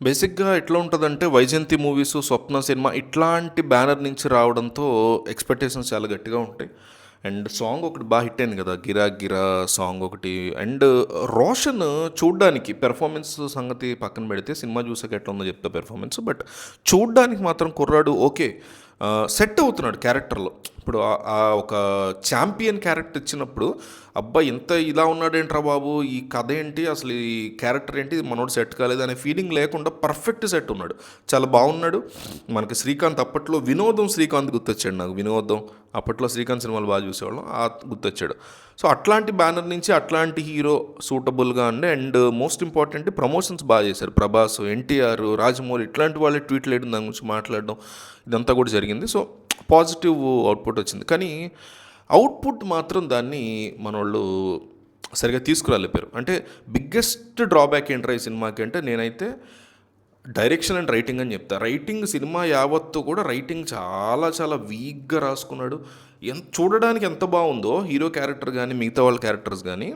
బేసిక్‌గా ఎట్లా ఉంటదంటే 'వైజయంతి' మూవీసు, 'స్వప్న' సినిమా ఇట్లాంటి బ్యానర్ నుంచి రావడంతో ఎక్స్‌పెక్టేషన్స్ చాలా గట్టిగా ఉంటాయి. అండ్ సాంగ్ ఒకటి హిట్ అయింది కదా! 'గిరా గిరా' సాంగ్ ఒకటి. అండ్ 'రోషన్' చూడ్డానికి పెర్ఫార్మెన్స్ సంగతి పక్కన పెడితే సినిమా చూసాక ఎట్లా ఉందో చెప్తా పెర్ఫార్మెన్స్. బట్ చూడ్డానికి మాత్రం కుర్రాడు ఓకే. సెట్ అవుతున్నాడు క్యారెక్టర్‌లో. ఇప్పుడు ఆ ఒక ఛాంపియన్ క్యారెక్టర్ ఇచ్చినప్పుడు అబ్బా! ఇంత ఇలా ఉన్నాడేంట్రా బాబు! ఈ కథ ఏంటి? అసలు ఈ క్యారెక్టర్ ఏంటి? మనోడు సెట్ కాలేదు అనే ఫీలింగ్ లేకుండా పర్ఫెక్ట్ సెట్ ఉన్నాడు. చాలా బాగున్నాడు. మనకి శ్రీకాంత్ అప్పట్లో 'వినోదం' శ్రీకాంత్ గుర్తొచ్చాడు నాకు. 'వినోదం' అప్పట్లో శ్రీకాంత్ సినిమాలు బాగా చూసేవాళ్ళం. గుర్తొచ్చాడు. సో అట్లాంటి బ్యానర్ నుంచి అట్లాంటి హీరో సూటబుల్గా అండి. అండ్ మోస్ట్ ఇంపార్టెంట్ ప్రమోషన్స్ బాగా చేశారు. 'ప్రభాస్', 'ఎన్టీఆర్', 'రాజమౌళి' ఇట్లాంటి వాళ్ళే ట్వీట్లు వేయడం, దాని గురించి మాట్లాడడం ఇదంతా కూడా జరిగింది. సో పాజిటివ్ అవుట్పుట్ వచ్చింది. కానీ అవుట్పుట్ మాత్రం దాన్ని మనోళ్ళు సరిగ్గా తీసుకురాలేపారు. అంటే బిగ్గెస్ట్ డ్రాబ్యాక్ ఏంట్రా ఈ సినిమాకి అంటే నేనైతే డైరెక్షన్ అండ్ రైటింగ్ అని చెప్తా. రైటింగ్ సినిమా యావత్తు కూడా రైటింగ్ చాలా చాలా వీక్గా రాసుకున్నాడు. చూడడానికి ఎంత బాగుందో హీరో క్యారెక్టర్ కానీ మిగతా వాళ్ళ క్యారెక్టర్స్ కానీ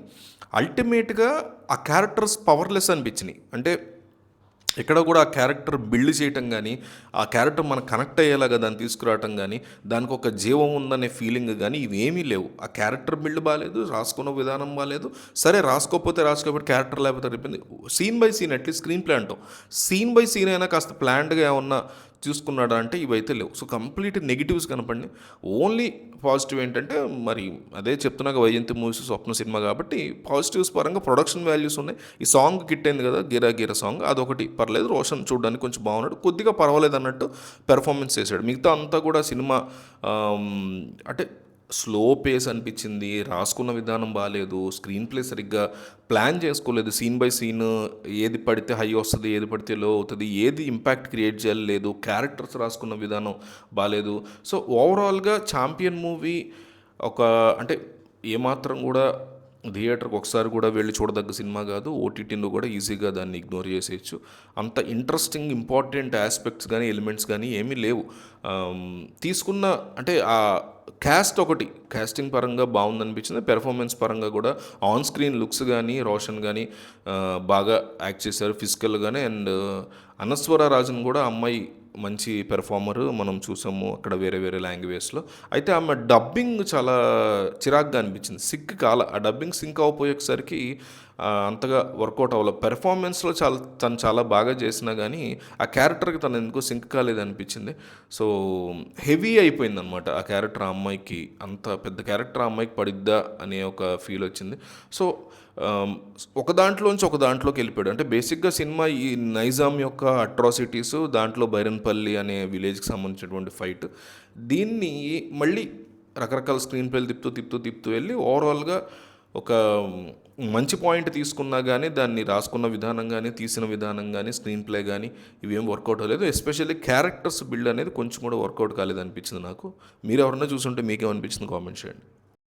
అల్టిమేట్గా ఆ క్యారెక్టర్స్ పవర్లెస్ అనిపించినాయి. అంటే ఎక్కడ కూడా ఆ క్యారెక్టర్ బిల్డ్ చేయటం కానీ ఆ క్యారెక్టర్ మనకు కనెక్ట్ అయ్యేలాగా దాన్ని తీసుకురావటం కానీ దానికి ఒక జీవం ఉందనే ఫీలింగ్ కానీ ఇవేమీ లేవు. ఆ క్యారెక్టర్ బిల్డ్ బాగాలేదు, రాసుకున్న విధానం బాగాలేదు. సరే రాసుకోకపోతే క్యారెక్టర్ లేకపోతే అయిపోయింది. Scene by scene at least screenplay అంటాం. సీన్ బై సీన్ అయినా కాస్త ప్లాన్డ్గా ఏమన్నా చూసుకున్నాడా అంటే ఇవైతే లేవు. సో కంప్లీట్ నెగిటివ్స్ కనపడి ఓన్లీ పాజిటివ్ ఏంటంటే మరి అదే చెప్తున్నాక 'వైజయంతి' మూవీస్ 'స్వప్న' సినిమా కాబట్టి పాజిటివ్స్ పరంగా ప్రొడక్షన్ వాల్యూస్ ఉన్నాయి. ఈ సాంగ్ హిట్ అయింది కదా 'గిరా గిరా' సాంగ్ అదొకటి పర్లేదు. రోషన్ చూడడానికి కొంచెం బాగున్నాడు, కొద్దిగా పర్వాలేదు అన్నట్టు పెర్ఫార్మెన్స్ చేశాడు. మిగతా అంతా కూడా సినిమా అంటే స్లో పేస్ అనిపించింది. రాసుకున్న విధానం బాగాలేదు. స్క్రీన్ ప్లే సరిగ్గా ప్లాన్ చేసుకోలేదు. సీన్ బై సీన్ ఏది పడితే హై వస్తుంది, ఏది పడితే లో అవుతుంది, ఏది ఇంపాక్ట్ క్రియేట్ చేయలేదు. క్యారెక్టర్స్ రాసుకున్న విధానం బాగాలేదు. సో ఓవరాల్గా ఛాంపియన్ మూవీ ఒక అంటే ఏమాత్రం కూడా థియేటర్కి ఒకసారి కూడా వెళ్ళి చూడదగ్గ సినిమా కాదు. ఓటీటీలో కూడా ఈజీగా దాన్ని ఇగ్నోర్ చేసేయచ్చు. అంత ఇంట్రెస్టింగ్ ఇంపార్టెంట్ ఆస్పెక్ట్స్ కానీ ఎలిమెంట్స్ కానీ ఏమీ లేవు. తీసుకున్న అంటే ఆ కాస్టింగ్ పరంగా బాగుందనిపించింది. పెర్ఫార్మెన్స్ పరంగా కూడా ఆన్ స్క్రీన్ లుక్స్ కానీ రోషన్ కానీ బాగా యాక్ట్ చేశారు ఫిజికల్గానే. అండ్ అనస్వర రాజన్ కూడా అమ్మాయి మంచి పెర్ఫార్మర్ మనం చూసాము అక్కడ వేరే వేరే లాంగ్వేజ్లో. అయితే ఆమె డబ్బింగ్ చాలా చిరాగ్గా అనిపించింది. ఆ డబ్బింగ్ సింక్ అవ్వపోయేసరికి అంతగా వర్కౌట్ అవ్వలేదు. పెర్ఫార్మెన్స్లో తను చాలా బాగా చేసినా కానీ ఆ క్యారెక్టర్కి తను ఎందుకో సింక్ కాలేదు అనిపించింది. సో హెవీ అయిపోయిందనమాట ఆ క్యారెక్టర్. ఆ అమ్మాయికి అంత పెద్ద క్యారెక్టర్ ఆ అమ్మాయికి పడిద్దా అనే ఒక ఫీల్ వచ్చింది. సో ఒక దాంట్లోంచి ఒక దాంట్లోకి వెళ్ళిపోయాడు. అంటే బేసిక్గా సినిమా ఈ నైజాం యొక్క అట్రాసిటీస్, దాంట్లో బైరన్పల్లి అనే విలేజ్కి సంబంధించినటువంటి ఫైట్, దీన్ని మళ్ళీ రకరకాల స్క్రీన్ ప్లేలు తిప్పుతూ వెళ్ళి ఓవరాల్గా ఒక మంచి పాయింట్ తీసుకున్నా కానీ దాన్ని రాసుకున్న విధానం కానీ తీసిన విధానం కానీ స్క్రీన్ ప్లే కానీ ఇవేం వర్కౌట్ అవ్వలేదు. ఎస్పెషల్లీ క్యారెక్టర్స్ బిల్డ్ అనేది కొంచెం కూడా వర్కౌట్ కాలేదు అనిపించింది నాకు. మీరు ఎవరన్నా చూసుంటే మీకేమనిపించింది కామెంట్ చేయండి.